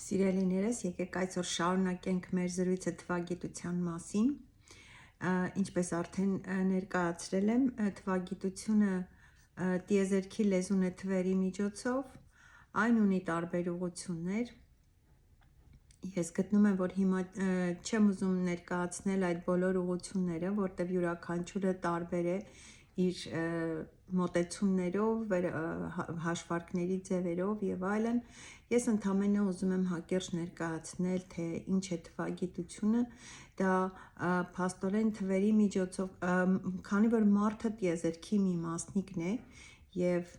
Սիրելիներս, եկեք այսօր շարունակենք մեր զրույցը թվագիտության մասին։ Ինչպես արդեն ներկայացրել եմ, թվագիտությունը տիեզերքի լեզուն է թվերի միջոցով, այն ունի տարբեր ուղղություններ։ Ես գտնում եմ, որ հիմա չեմ ուզում ներկայացնել այդ բոլոր ուղղությունները, որտեղ յուրաքանչյուրը տարբեր է իր մոտեցումներով, հաշվարկների ձևերով եւ այլն։ Ես ընդամենը ուզում եմ հակիրճ ներկայացնել, թե ինչ է թվագիտությունը, դա փաստորեն թվերի միջոցով, քանի որ մարդը տիեզերքի մի մասնիկն է եւ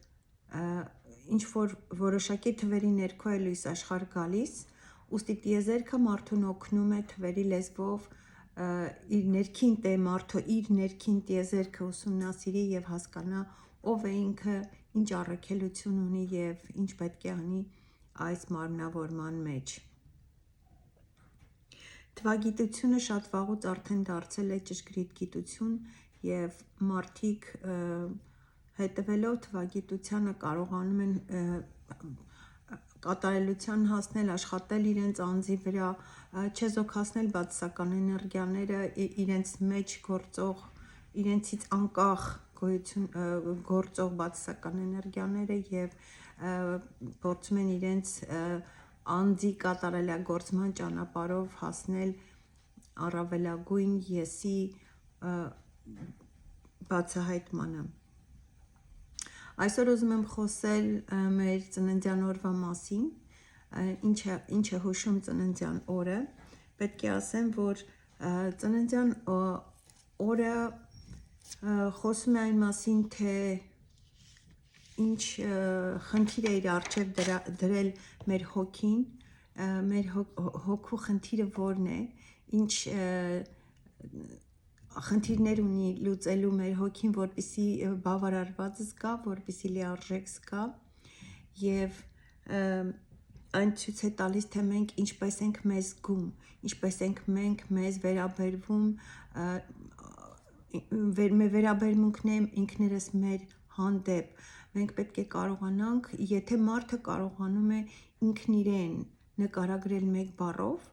ինչ որ որոշակի թվերի ներքո է լույս աշխարհ գալիս, ուստի տիեզերքը մարդուն օգնում է թվերի լեզվով իր ներքին տիեզերքը ուսումնասիրի եւ հասկանա ով է ինքը, ինչ առաքելություն ունի եւ ինչ պետք է անի այս մարմնավորման մեջ։ Թվագիտությունը շատ վաղուց արդեն դարձել է ճշգրիտ գիտություն եւ մարդիկ հետևելով թվագիտությանը կարողանում են կատարելության հասնել, աշխատել իրենց անձի վրա, չեզոքացնել բացասական էներգիաները, իրենց մեջ գործող, իրենցից անկախ գործող բացասական էներգիաները եւ փորձում են իրենց անձի կատարելագործման ճանապարհով հասնել առավելագույն եսի բացահայտմանը։ Այսօր ուզում եմ խոսել մեր ծննդյան օրվա մասին, ինչ է հուշում ծննդյան օրը։ Պետք է ասեմ, որ ծննդյան օրը խոսում է այն մասին, թե ինչ խնդիր է իր առջև դրել մեր հոգին, մեր հոգու խնդիրը որն է, ինչ խնդիրներ ունի լուծելու մեր հոգին, որպեսզի բավարարված զգա, որպեսզի լիարժեք զգա եւ այն ցույց է տալիս, թե մենք ինչպես ենք մեզ զգում, ինչպես ենք մենք մեզ վերաբերվում, վերաբերմունքն է ինքներս մեր հանդեպ։ Մենք պետք է կարողանանք, եթե մարդը կարողանում է ինքն իրեն նկարագրել մեկ բառով,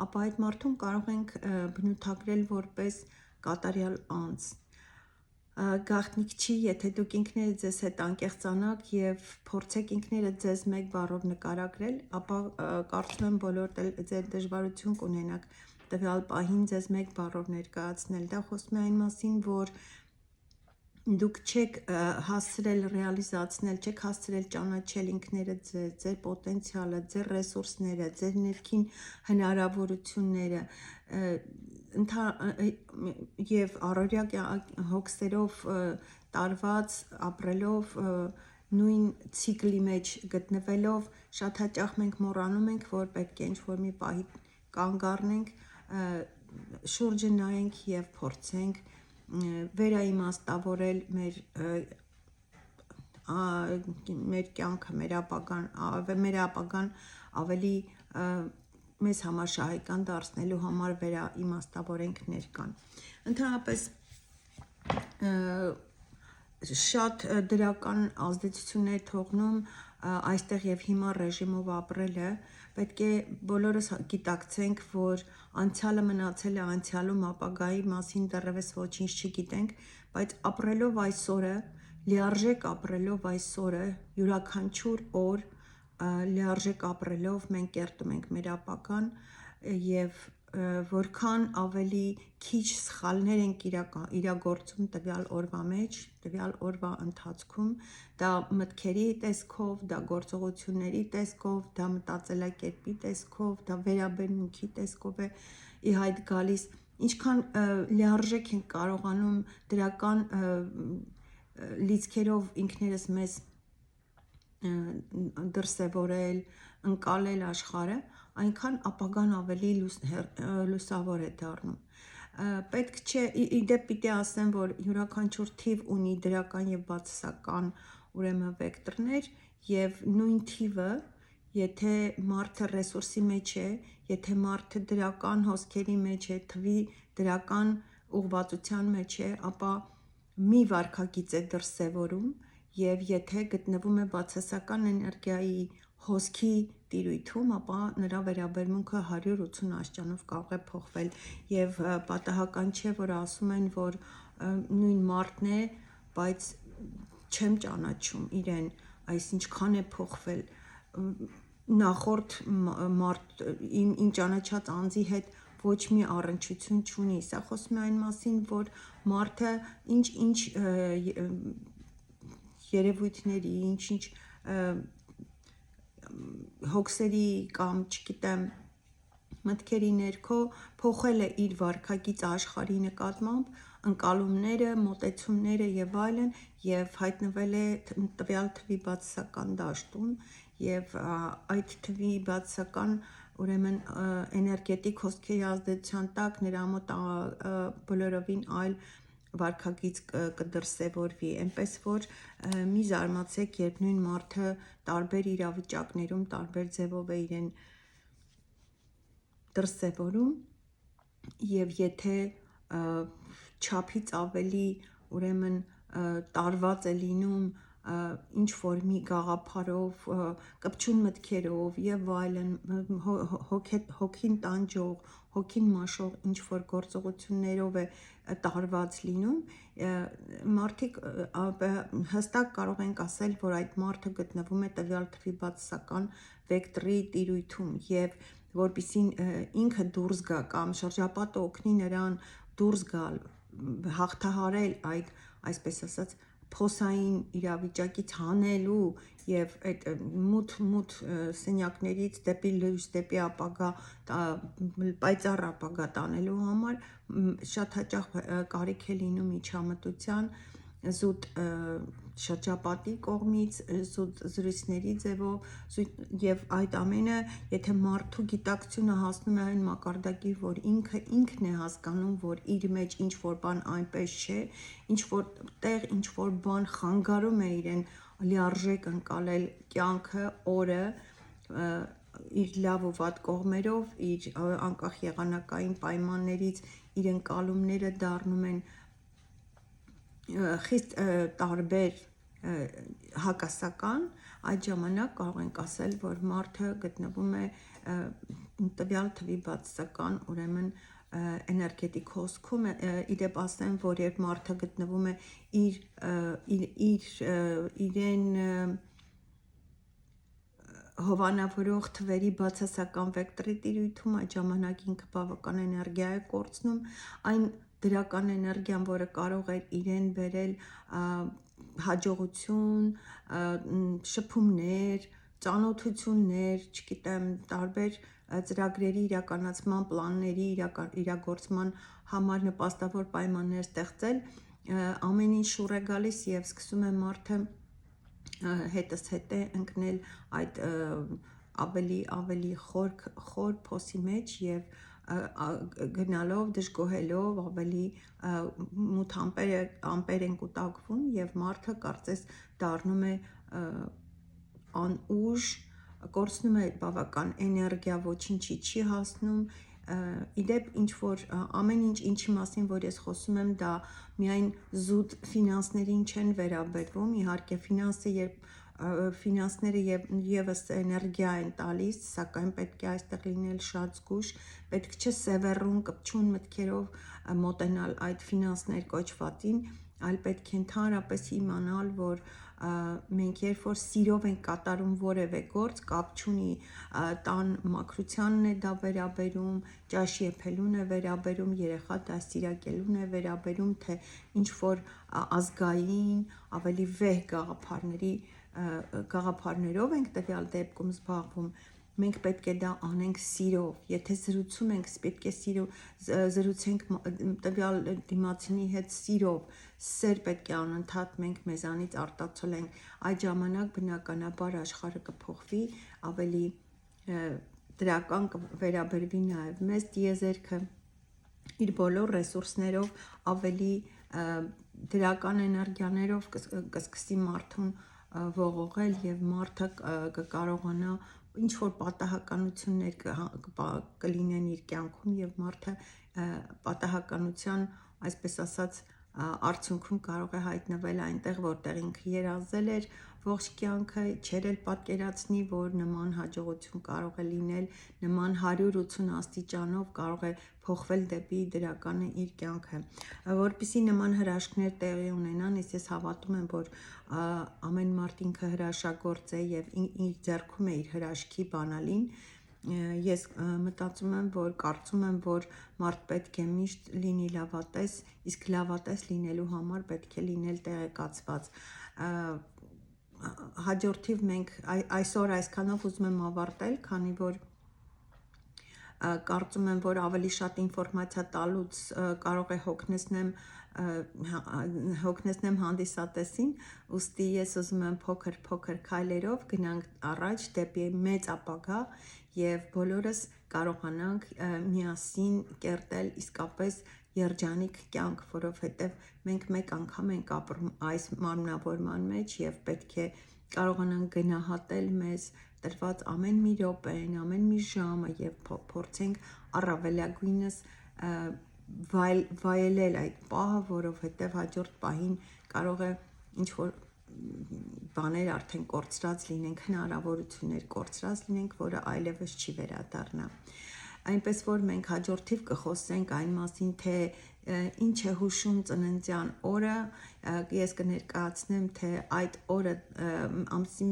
ապա այդ մարդուն կարող ենք բնութագրել որպես կատարյալ անձ։ Գաղտնիք չի, եթե դուք ինքներդ ձեզ հետ անկեղծանաք եւ փորձեք ինքներդ ձեզ մեկ բառով նկարագրել, ապա կարծում եմ բոլոր ձեր դժվարություն կունենաք տվյալ պահին ձեզ մեկ բառով ներկայացնել։ Դա խոսում է այն մասին, որ դուք չեք հասցրել ռեալիզացնել, չեք հասցրել ճանաչել ինքներդ ձեզ, ձեր պոտենցիալը, ձեր ռեսուրսները, ձեր ներքին հնարավորությունները եւ առօրյա հոգսերով տարված ապրելով նույն ցիկլի մեջ գտնվելով շատ հաճախ մենք մոռանում ենք, որ պետք է ինչ-որ մի պահի կանգ առնենք, շուրջը նայենք եւ փորձենք վերաիմաստավորել մեր կյանքը, մեր ապագան ավելի մեզ համար շահեկան դարձնելու համար վերաիմաստավորենք ներկան։ Ընդհանրապես շատ դրական ազդեցություն է թողնում այստեղ եւ հիմա ռեժիմով ապրելը։ Պետք է բոլորս գիտակցենք, որ անցյալը մնացել է անցյալում, ապագայի մասին դեռևս ոչինչ չգիտենք, բայց ապրելով այսօրը, լիարժեք ապրելով այսօրը, յուրաքանչյուր օր լիարժեք ապրելով մենք կերտում ենք մեր ապագան եւ որքան ավելի քիչ սխալներ ենք իրագործում տվյալ օրվա մեջ, տվյալ օրվա ընթացքում, դա մտքերի տեսքով, դա գործողությունների տեսքով, դա մտածելակերպի տեսքով, դա վերաբերմունքի տեսքով է ի հայտ գալիս, ինչքան լիարժեք ենք կարողանում դրական լիցքերով ինքներս մեզ դրսևորել, ընկալել աշխարհը, այնքան ապագան ավելի լուսավոր է դառնում։ Պետք չէ, իդեպ պիտի ասեմ, որ յուրաքանչյուր թիվ ունի դրական եւ բացասական ուրեմն վեկտորներ եւ նույն թիվը, եթե մարդը ռեսուրսի մեջ է, եթե մարդը դրական հոսքերի մեջ է, թվի դրական ուղղվածության մեջ է, ապա մի վարքագիծ է դրսևորում եւ եթե գտնվում է բացասական էներգիայի հոսքի տիրույթում, ապա նրա վերաբերմունքը 180 աստիճանով կարող է փոխվել եւ պատահական չէ, որ ասում են, որ նույն մարդն է, բայց չեմ ճանաչում իրեն, այսինքան է փոխվել նախորդ մարդ իմ ճանաչած անձի հետ ոչ մի առնչություն չունի։ Սա խոսում է այն մասին, որ մարդը ինչ երևույթների, ինչ հոգսերի կամ չգիտեմ մտքերի ներքո փոխել է իր վարքագիծը աշխարհի նկատմամբ, ընկալումները, մոտեցումները եւ այլն եւ հայտնվել է տվյալ թվի բացասական դաշտում եւ այդ թվի բացասական ուրեմն էներգետիկ հոսքերի ազդեցության տակ նրա մոտ բոլորովին այլ վարքագիծ կդրսևորվի, այնպես որ մի զարմացեք, երբ նույն մարդը տարբեր իրավիճակներում տարբեր ձևով է իրեն դրսևորում եւ եթե չափից ավելի ուրեմն տարված է լինում ինչ որ մի գաղափարով, կպչուն մտքերով եւ այլն հոգին տանջող, հոգին մաշող ինչ որ գործողություններով է տարված լինում, մարդիկ հստակ կարող ենք ասել, որ այդ մարդը գտնվում է տվյալ թվի բացասական վեկտորի տիրույթում եւ որպեսզի ինքը դուրս գա կամ շրջապատը օգնի նրան դուրս գալ, հաղթահարել այդ, այսպես ասած, փոսային իրավիճակից հանելու եւ այդ մութ սենյակներից դեպի լույս, դեպի ապագա, պայծառ ապագա տանելու համար շատ հաճախ կարիք է լինում միջամտության, զուտ շրջապատի կողմից, զուտ զրույցների ձևով եւ այդ ամենը, եթե մարդու գիտակցությունը հասնում է այն մակարդակի, որ ինքն է հասկանում, որ իր մեջ ինչ որ բան այնպես չէ, ինչ որ տեղ, ինչ որ բան խանգարում է իրեն լիարժեք ընկալել կյանքը, օրը, իր լավ ու վատ կողմերով, իր անկախ եղանակային պայմաններից իր ընկալումները դառնում են խիստ տարբեր հակասական, այդ ժամանակ կարող ենք ասել, որ մարդը գտնվում է տվյալ թվի բացասական, ուրեմն էներգետիկ հոսքում, իդեպ ասեմ, որ երբ մարդը գտնվում է իրեն հովանավորող թվերի բացասական վեկտորի տիրույթում, այդ ժամանակ ինքը բավական էներգիա է կորցնում, այն դրական էներգիան, որը կարող է իրեն բերել հաջողություն, շփումներ, ծանոթություններ, չգիտեմ, տարբեր ծրագրերի իրականացման, պլանների իրագործման համար նպաստավոր պայմաններ ստեղծել, ամեն ինչ շուռ է գալիս եւ սկսում է մարդը հետս հետ է ընկնել այդ ավելի խոր փոսի մեջ եւ գնալով, դժգոհելով ավելի մութ ամպեր են կուտակվում եւ մարդը կարծես դառնում է անուժ, կորցնում է բավական էներգիա, ոչինչի չի հասնում, իդեպ ինչ որ ամեն ինչ ինչի մասին որ ես խոսում եմ, դա միայն զուտ ֆինանսներին չեն վերաբերվում, իհարկե ֆինանսները եւս էներգիա են տալիս, սակայն պետք է այստեղ լինել շատ զգույշ, պետք չէ սևեռուն կպչուն մտքերով մոտենալ այդ ֆինանսներ կոչվածին, այլ պետք է ընդհանրապես իմանալ, որ մենք երբ որ սիրով ենք կատարում որևէ գործ, կապ չունի տան մաքրությանն է դա վերաբերում, ճաշի էփելուն է վերաբերում, երեխա դաստիարակելուն է վերաբերում, թե ինչ որ ազգային, ավելի վեհ գաղափարներով ենք տվյալ դեպքում զբաղվում, մենք պետք է դա անենք սիրով, եթե զրուցում ենք, պետք է զրուցենք տվյալ դիմացինի հետ սիրով, սեր պետք է անընդհատ մենք մեզանից արտացոլենք, այդ ժամանակ բնականաբար աշխարհը կփոխվի, ավելի դրական կվերաբերվի նաև մեզ տիեզերքը իր բոլոր ռեսուրսներով ավելի դրական էներգիաներով կսկսի մարդուն ողողել եւ մարդը կկարողանա ինչ որ պատահականություններ կլինեն իր կյանքում եւ մարդը պատահականության, այսպես ասած, արդյունքում կարող է հայտնվել այնտեղ, որտեղ ինքը երազել էր, ողջ կյանքը չէր էլ պատկերացնի, որ նման հաջողություն կարող է լինել, նման 180 աստիճանով կարող է փոխվել դեպի դրականը իր կյանքը։ Որպեսզի նման հրաշքներ տեղի ունենան, ես հավատում եմ, որ ամեն մարդ ինքը հրաշագործ է եւ իր ձեռքում է իր հրաշքի բանալին։ Ես մտածում եմ, որ կարծում եմ, որ մարդ պետք է միշտ լինի լավատես, իսկ լավատես լինելու համար պետք է լինել տեղեկացված։ Հաջորդիվ մենք այսօր այսքանով ուզում եմ ավարտել, քանի որ կարծում եմ, որ ավելի շատ ինֆորմացիա տալուց կարող է հոգնեցնեմ հանդիսատեսին, ուստի ես ուզում եմ փոքր քայլերով գնանք առաջ դեպի մեծ ապագա եւ բոլորս կարողանանք միասին կերտել իսկապես երջանիկ կյանք, որովհետեւ մենք մեկ անգամ ենք ապրում այս մարմնավորման մեջ եւ պետք է կարողանանք գնահատել մեզ տրված ամեն մի րոպեն, ամեն մի ժամը եւ փորձենք առավելագույնս վայելել այդ պահը, որովհետև հաջորդ պահին կարող է ինչ-որ բաներ արդեն կորցրած լինենք, հնարավորություններ կորցրած լինենք, որը այլևս չի վերադառնա։ Այնպես որ մենք հաջորդիվ կխոսենք այն մասին, թե ինչ է հուշում ծննդյան օրը, ես կներկայացնեմ, թե այդ օրը ամսի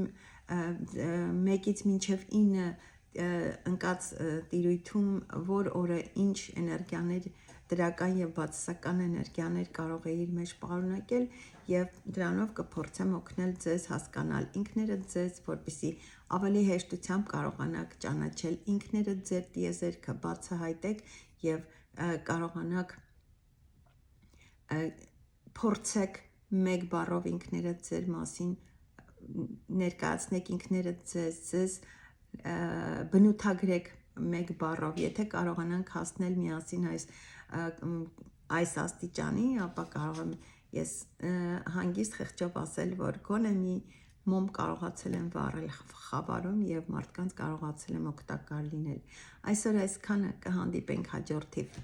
1-ից մինչև 9 ընկած տիրույթում որ օրը ինչ էներգիաներ, դրական եւ բացասական էներգիաներ կարող է իր մեջ պարունակել եւ դրանով կփորձեմ օգնել ձեզ հասկանալ ինքներդ ձեզ, որպեսզի ավելի հեշտությամբ կարողանաք ճանաչել ինքներդ ձեր տիեզերքը, բացահայտեք եւ կարողանաք փորձեք մեկ բառով ինքներդ ձեր մասին ներկայացնեք ինքներդ ձեզ բնութագրեք մեկ բառով, եթե կարողանանք հասնել միասին այս աստիճանի, ապա կարող եմ ես հանգիստ խղճով ասել, որ գոնե մի մոմ կարողացել եմ վառել խավարում եւ մարդկանց կարողացել եմ օգտակար լինել։ Այսօր այսքանը, կհանդիպենք հաջորդիվ։